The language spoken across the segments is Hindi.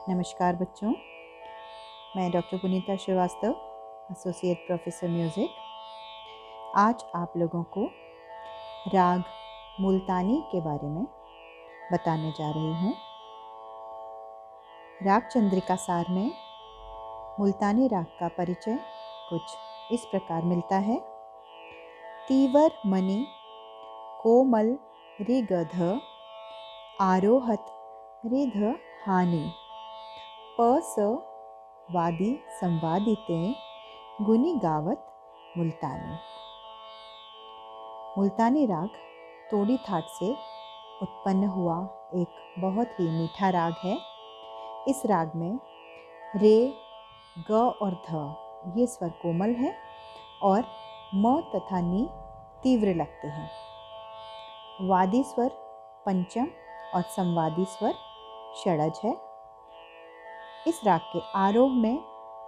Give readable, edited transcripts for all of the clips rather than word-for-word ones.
नमस्कार बच्चों, मैं डॉक्टर पुनीता श्रीवास्तव, एसोसिएट प्रोफेसर म्यूज़िक। आज आप लोगों को राग मुल्तानी के बारे में बताने जा रही हूँ। राग चंद्रिका सार में मुल्तानी राग का परिचय कुछ इस प्रकार मिलता है। तीवर मणि कोमल रिगध आरोहत रिध हानि पस वादी संवादिते गुनी गावत मुल्तानी। मुल्तानी राग तोड़ी थाट से उत्पन्न हुआ एक बहुत ही मीठा राग है। इस राग में रे, ग और ध ये स्वर कोमल है और म तथा नी तीव्र लगते हैं। वादी स्वर पंचम और संवादी स्वर षडज है। इस राग के आरोह में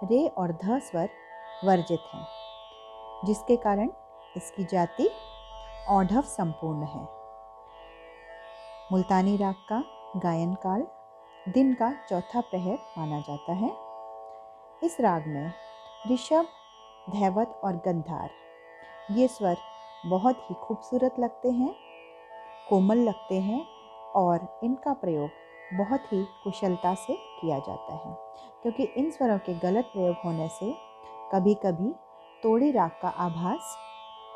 रे और ध स्वर वर्जित हैं, जिसके कारण इसकी जाति औढव संपूर्ण है। मुल्तानी राग का गायन काल दिन का चौथा प्रहर माना जाता है। इस राग में ऋषभ, धैवत और गंधार ये स्वर बहुत ही खूबसूरत लगते हैं, कोमल लगते हैं और इनका प्रयोग बहुत ही कुशलता से किया जाता है, क्योंकि इन स्वरों के गलत प्रयोग होने से कभी कभी तोड़ी राग का आभास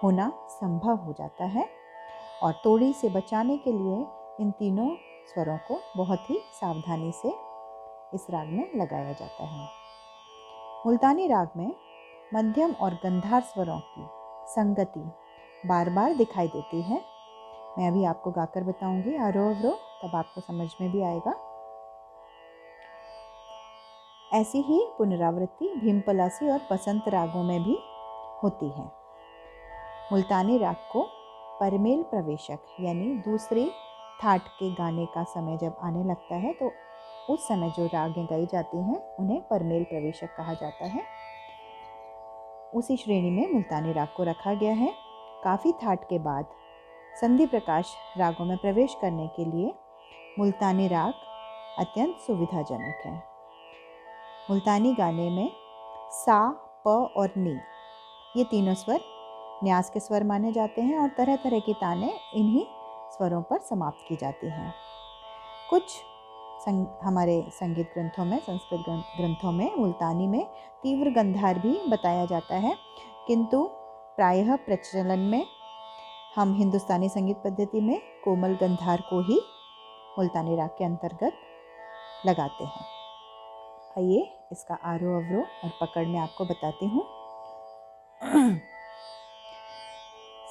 होना संभव हो जाता है और तोड़ी से बचाने के लिए इन तीनों स्वरों को बहुत ही सावधानी से इस राग में लगाया जाता है। मुल्तानी राग में मध्यम और गंधार स्वरों की संगति बार बार दिखाई देती है। मैं अभी आपको गाकर बताऊंगी आरोह अवरोह, तब आपको समझ में भी आएगा। ऐसी ही पुनरावृत्ति भीमपलासी और बसंत रागों में भी होती है। मुल्तानी राग को परमेल प्रवेशक यानी दूसरे थाट के गाने का समय जब आने लगता है तो उस समय जो रागें गाई जाती हैं उन्हें परमेल प्रवेशक कहा जाता है। उसी श्रेणी में मुल्तानी राग को रखा गया है। काफ़ी थाट के बाद संधि प्रकाश रागों में प्रवेश करने के लिए मुल्तानी राग अत्यंत सुविधाजनक है। मुल्तानी गाने में सा, प और नी ये तीनों स्वर न्यास के स्वर माने जाते हैं और तरह तरह की तानें इन्हीं स्वरों पर समाप्त की जाती हैं। कुछ हमारे संगीत ग्रंथों में, संस्कृत ग्रंथों में मुल्तानी में तीव्र गंधार भी बताया जाता है, किंतु प्रायः प्रचलन में हम हिंदुस्तानी संगीत पद्धति में कोमल गंधार को ही मुल्तानी राग के अंतर्गत लगाते हैं। आइए इसका आरोह अवरोह और पकड़ में आपको बताती हूँ।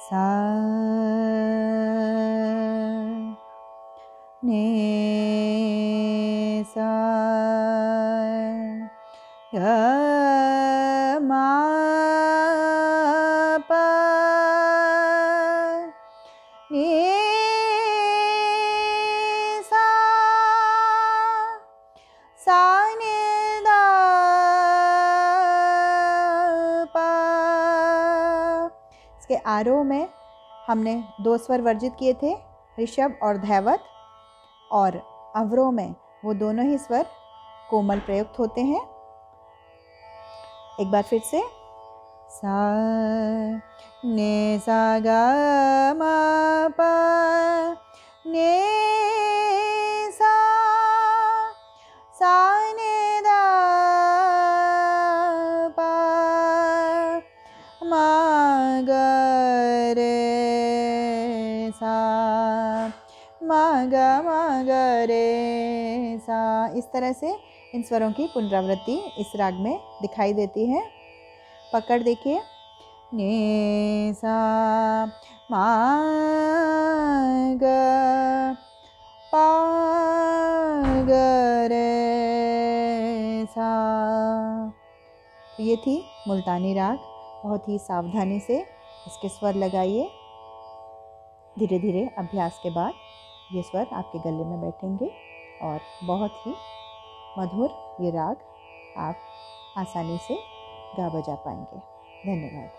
सा ने सा ग मा पा ने सा ने दा पा। इसके आरोह में हमने दो स्वर वर्जित किए थे, ऋषभ और धैवत, और अवरोह में वो दोनों ही स्वर कोमल प्रयुक्त होते हैं। एक बार फिर से, सा ने सा गा मा पा ने सा ने दा पा मा ग रे सा मा ग रे सा। इस तरह से इन स्वरों की पुनरावृत्ति इस राग में दिखाई देती है। पकड़ देखिए, ने सा मा ग पा ग रे सा। तो ये थी मुल्तानी राग। बहुत ही सावधानी से इसके स्वर लगाइए। धीरे धीरे अभ्यास के बाद ये स्वर आपके गले में बैठेंगे और बहुत ही मधुर ये राग आप आसानी से गा बजा पाएंगे। धन्यवाद।